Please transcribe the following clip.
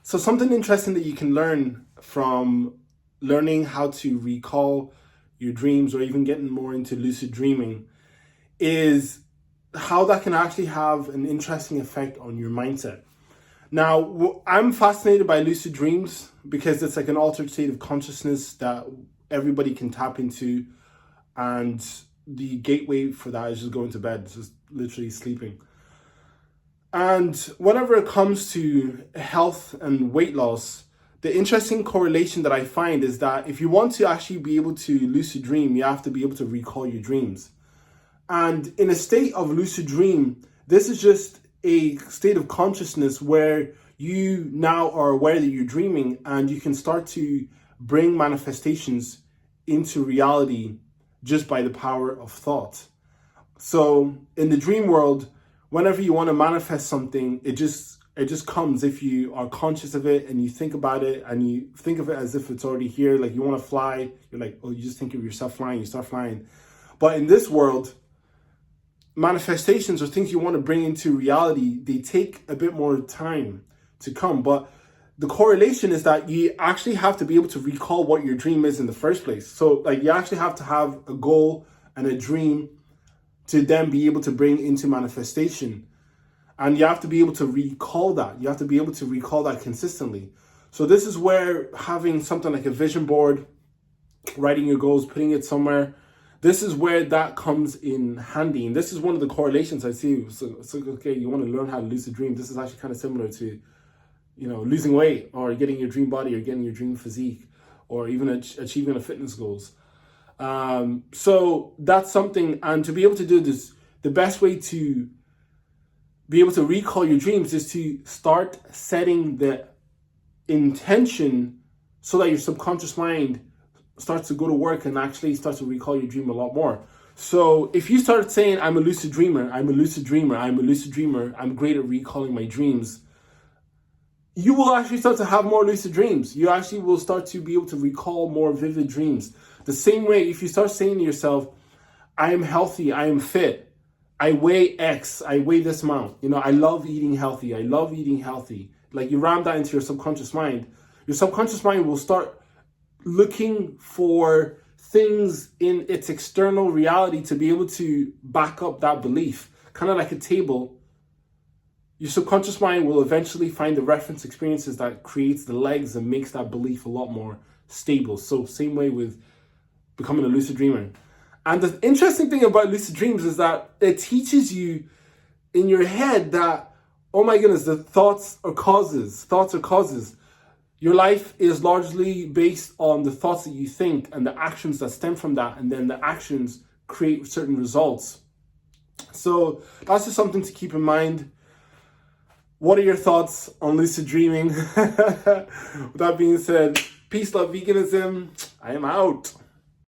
So something interesting that you can learn from learning how to recall your dreams, or even getting more into lucid dreaming, is how that can actually have an interesting effect on your mindset. Now, I'm fascinated by lucid dreams because it's like an altered state of consciousness that everybody can tap into. And the gateway for that is just going to bed, just literally sleeping. And whenever it comes to health and weight loss, the interesting correlation that I find is that if you want to actually be able to lucid dream, you have to be able to recall your dreams. And in a state of lucid dream, this is just a state of consciousness where you now are aware that you're dreaming, and you can start to bring manifestations into reality just by the power of thought. So in the dream world, whenever you want to manifest something, it just comes if you are conscious of it and you think about it and you think of it as if it's already here. Like you want to fly, you're like, oh, you just think of yourself flying, you start flying. But in this world, manifestations or things you want to bring into reality, they take a bit more time to come. But the correlation is that you actually have to be able to recall what your dream is in the first place. So like you actually have to have a goal and a dream to then be able to bring into manifestation. And you have to be able to recall that. You have to be able to recall that consistently. So this is where having something like a vision board, writing your goals, putting it somewhere, this is where that comes in handy. And this is one of the correlations I see. So okay, you want to learn how to lucid dream. This is actually kind of similar to, losing weight, or getting your dream body, or getting your dream physique, or even achieving a fitness goals. So that's something. And to be able to do this, the best way to be able to recall your dreams is to start setting the intention so that your subconscious mind starts to go to work and actually starts to recall your dream a lot more. So if you start saying, I'm a lucid dreamer, I'm a lucid dreamer, I'm a lucid dreamer, I'm great at recalling my dreams, you will actually start to have more lucid dreams. You actually will start to be able to recall more vivid dreams. The same way, if you start saying to yourself, I am healthy, I am fit, I weigh X, I weigh this amount, I love eating healthy, I love eating healthy. Like you ram that into your subconscious mind will start looking for things in its external reality to be able to back up that belief. Kind of like a table. Your subconscious mind will eventually find the reference experiences that creates the legs and makes that belief a lot more stable. So same way with becoming a lucid dreamer. And the interesting thing about lucid dreams is that it teaches you in your head that, oh my goodness, the thoughts are causes. Your life is largely based on the thoughts that you think and the actions that stem from that. And then the actions create certain results. So that's just something to keep in mind. What are your thoughts on lucid dreaming? With that being said, peace, love, veganism. I am out.